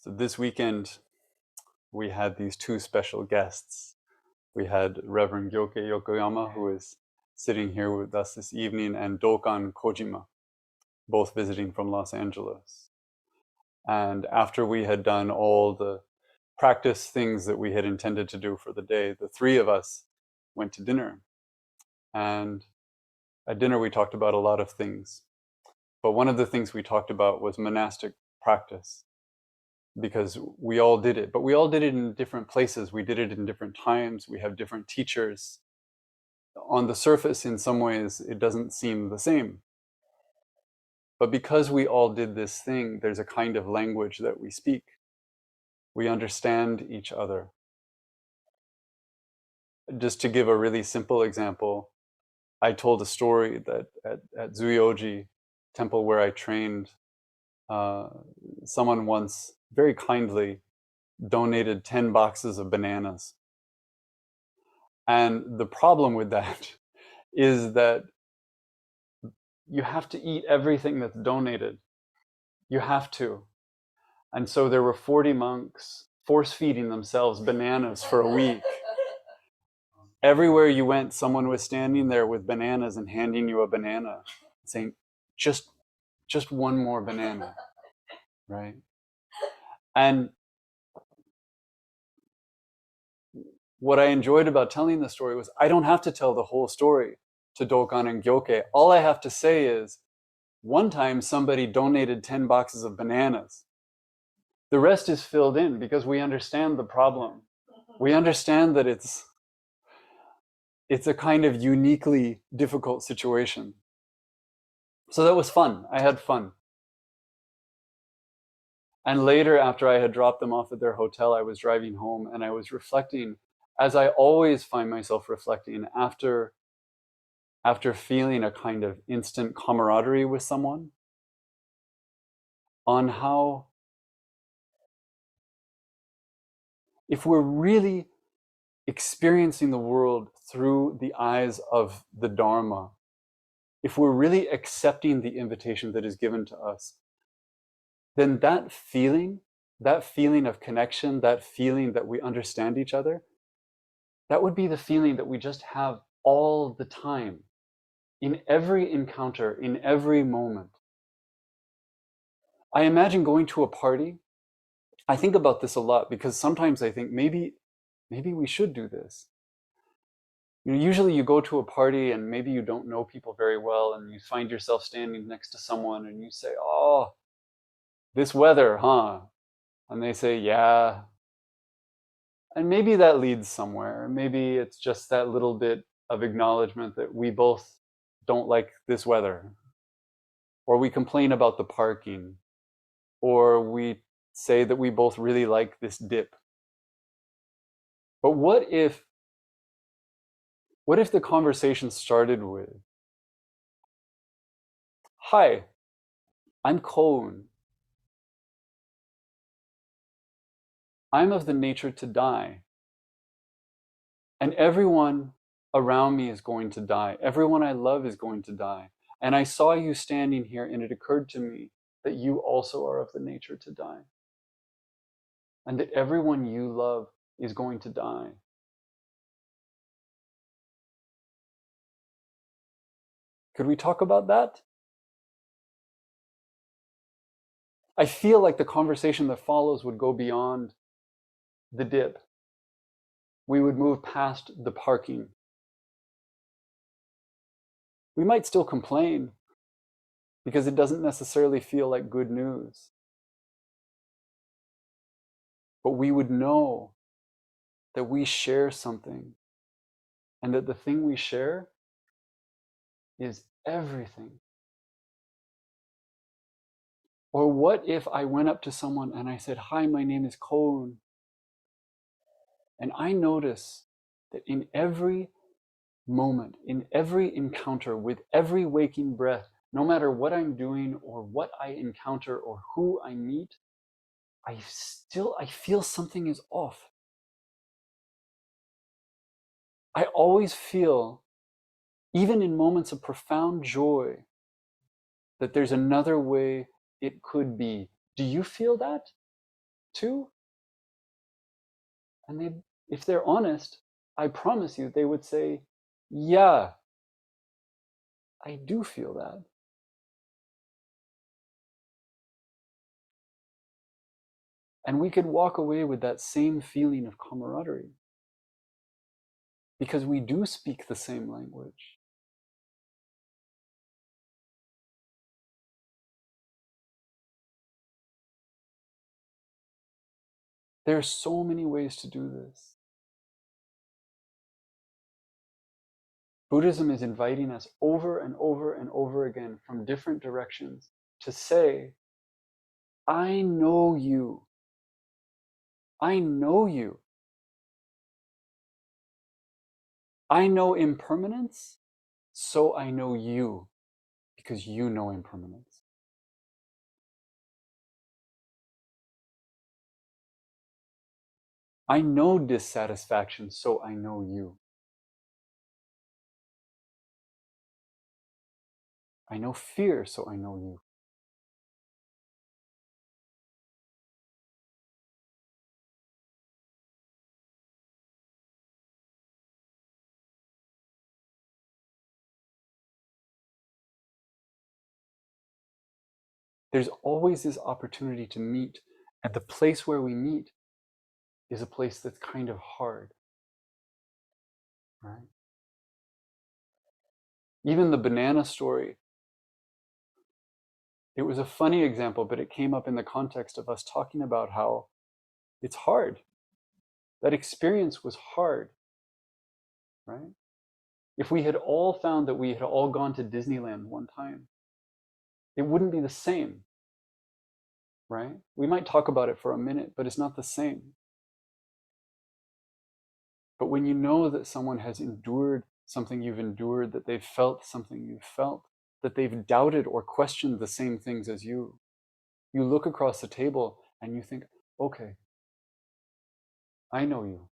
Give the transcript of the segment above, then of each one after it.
So this weekend, we had these two special guests. We had Reverend Gyoke Yokoyama, who is sitting here with us this evening, and Dokan Kojima, both visiting from Los Angeles. And after we had done all the practice things that we had intended to do for the day, the three of us went to dinner. And at dinner, we talked about a lot of things. But one of the things we talked about was monastic practice, because we all did it, but we all did it in different places. We did it in different times. We have different teachers. On the surface, in some ways, it doesn't seem the same. But because we all did this thing, there's a kind of language that we speak. We understand each other. Just to give a really simple example, I told a story that at Zuyoji temple where I trained, someone once very kindly donated 10 boxes of bananas. And the problem with that is that you have to eat everything that's donated. You have to. And so there were 40 monks force feeding themselves bananas for a week. Everywhere you went, someone was standing there with bananas and handing you a banana, saying, just one more banana, right? And what I enjoyed about telling the story was I don't have to tell the whole story to Dokan and Gyoke. All I have to say is, one time somebody donated 10 boxes of bananas. The rest is filled in because we understand the problem. We understand that it's a kind of uniquely difficult situation. So that was fun. I had fun. And later, after I had dropped them off at their hotel, I was driving home and I was reflecting, as I always find myself reflecting after feeling a kind of instant camaraderie with someone, on how if we're really experiencing the world through the eyes of the Dharma, if we're really accepting the invitation that is given to us, then that feeling of connection, that feeling that we understand each other, that would be the feeling that we just have all the time, in every encounter, in every moment. I imagine going to a party. I think about this a lot because sometimes I think maybe we should do this. Usually you go to a party and maybe you don't know people very well and you find yourself standing next to someone and you say, "Oh, this weather, huh?" And they say, "Yeah." And maybe that leads somewhere. Maybe it's just that little bit of acknowledgement that we both don't like this weather. Or we complain about the parking. Or we say that we both really like this dip. But what if the conversation started with, "Hi, I'm Koun. I'm of the nature to die. And everyone around me is going to die. Everyone I love is going to die. And I saw you standing here and it occurred to me that you also are of the nature to die. And that everyone you love is going to die. Could we talk about that?" I feel like the conversation that follows would go beyond the dip. We would move past the parking. We might still complain because it doesn't necessarily feel like good news. But we would know that we share something and that the thing we share is everything. Or what if I went up to someone and I said, "Hi, my name is Koun." And I notice that in every moment, in every encounter, with every waking breath, no matter what I'm doing or what I encounter or who I meet, I feel something is off. I always feel, even in moments of profound joy, that there's another way it could be. Do you feel that? too? And if they're honest, I promise you, they would say, yeah, I do feel that. And we could walk away with that same feeling of camaraderie because we do speak the same language. There are so many ways to do this. Buddhism is inviting us over and over and over again from different directions to say, I know you. I know you. I know impermanence, so I know you, because you know impermanence. I know dissatisfaction, so I know you. I know fear, so I know you. There's always this opportunity to meet, and the place where we meet is a place that's kind of hard, right? Even the banana story, it was a funny example, but it came up in the context of us talking about how it's hard. That experience was hard, right? If we had all found that we had all gone to Disneyland one time, it wouldn't be the same, right? We might talk about it for a minute, but it's not the same. But when you know that someone has endured something you've endured, that they've felt something you've felt, that they've doubted or questioned the same things as you look across the table and you think, okay, I know you.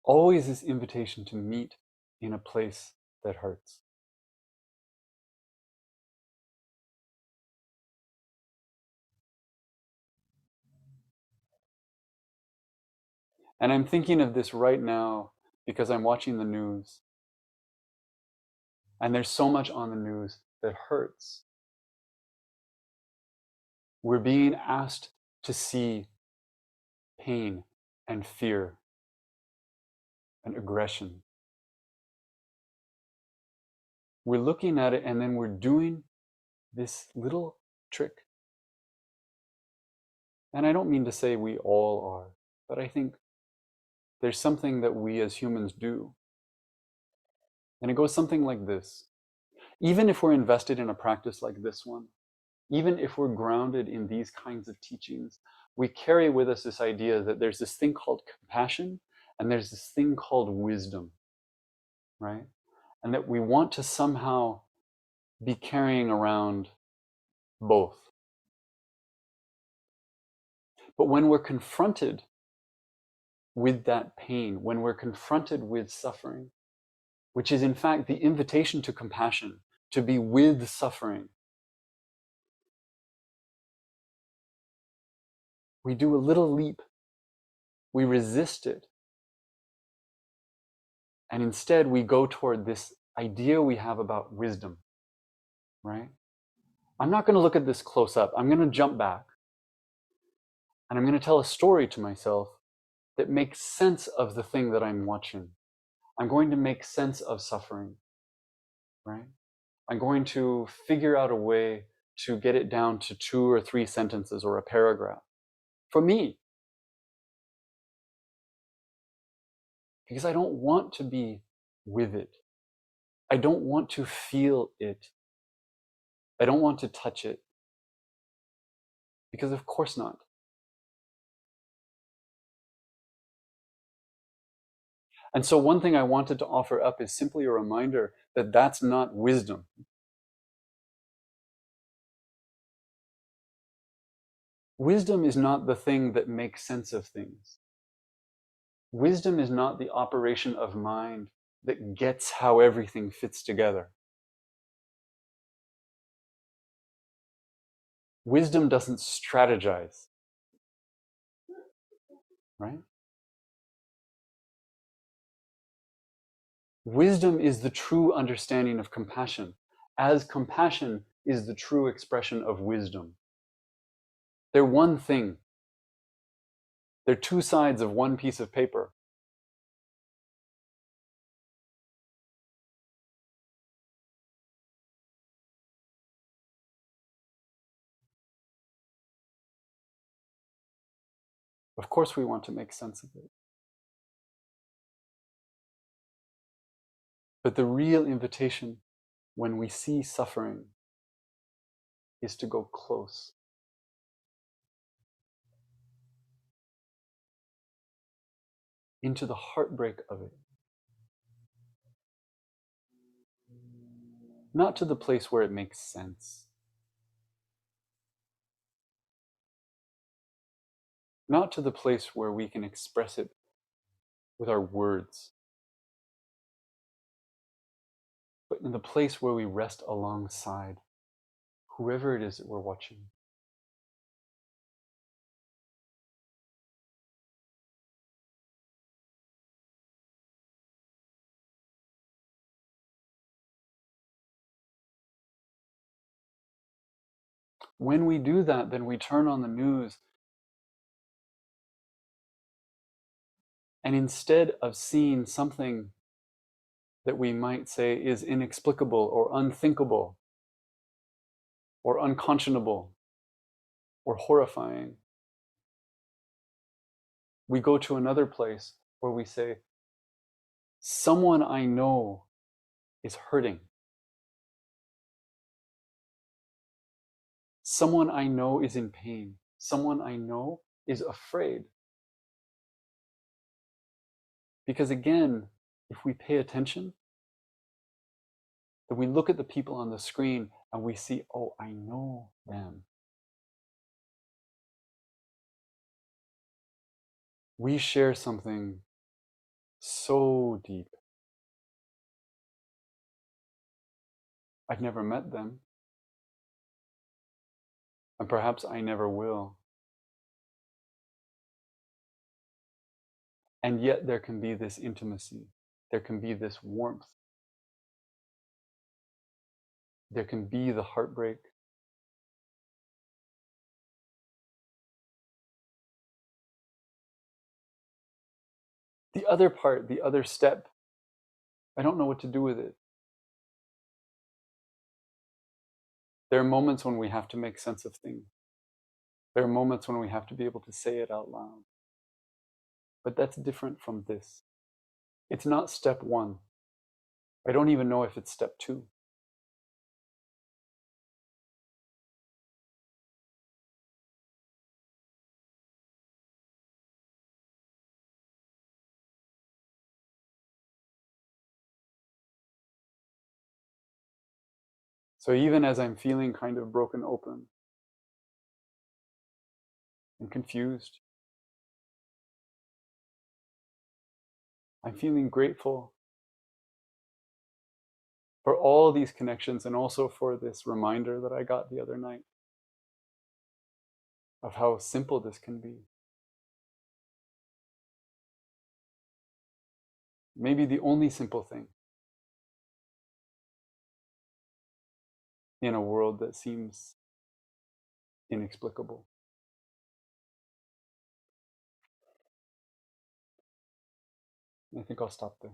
Always this invitation to meet in a place that hurts. And I'm thinking of this right now because I'm watching the news. And there's so much on the news that hurts. We're being asked to see pain and fear and aggression. We're looking at it and then we're doing this little trick. And I don't mean to say we all are, but I think there's something that we as humans do. And it goes something like this. Even if we're invested in a practice like this one, even if we're grounded in these kinds of teachings, we carry with us this idea that there's this thing called compassion and there's this thing called wisdom, right? And that we want to somehow be carrying around both. But when we're confronted with that pain, when we're confronted with suffering, which is in fact the invitation to compassion, to be with suffering, we do a little leap. We resist it. And instead, we go toward this idea we have about wisdom, right? I'm not going to look at this close up. I'm going to jump back. And I'm going to tell a story to myself that makes sense of the thing that I'm watching. I'm going to make sense of suffering, right? I'm going to figure out a way to get it down to 2 or 3 sentences or a paragraph for me. Because I don't want to be with it. I don't want to feel it. I don't want to touch it. Because of course not. And so one thing I wanted to offer up is simply a reminder that that's not wisdom. Wisdom is not the thing that makes sense of things. Wisdom is not the operation of mind that gets how everything fits together. Wisdom doesn't strategize, right? Wisdom is the true understanding of compassion, as compassion is the true expression of wisdom. They're one thing. They're two sides of one piece of paper. Of course, we want to make sense of it. But the real invitation when we see suffering is to go close. Into the heartbreak of it. Not to the place where it makes sense. Not to the place where we can express it with our words, but in the place where we rest alongside whoever it is that we're watching. When we do that, then we turn on the news, and instead of seeing something that we might say is inexplicable or unthinkable or unconscionable or horrifying, we go to another place where we say, someone I know is hurting. Someone I know is in pain. Someone I know is afraid. Because again, if we pay attention, then we look at the people on the screen and we see, oh, I know them. We share something so deep. I've never met them, and perhaps I never will. And yet there can be this intimacy. There can be this warmth. There can be the heartbreak. The other part, the other step, I don't know what to do with it. There are moments when we have to make sense of things. There are moments when we have to be able to say it out loud. But that's different from this. It's not step one. I don't even know if it's step two. So even as I'm feeling kind of broken open and confused, I'm feeling grateful for all these connections and also for this reminder that I got the other night of how simple this can be. Maybe the only simple thing in a world that seems inexplicable. I think I'll stop there.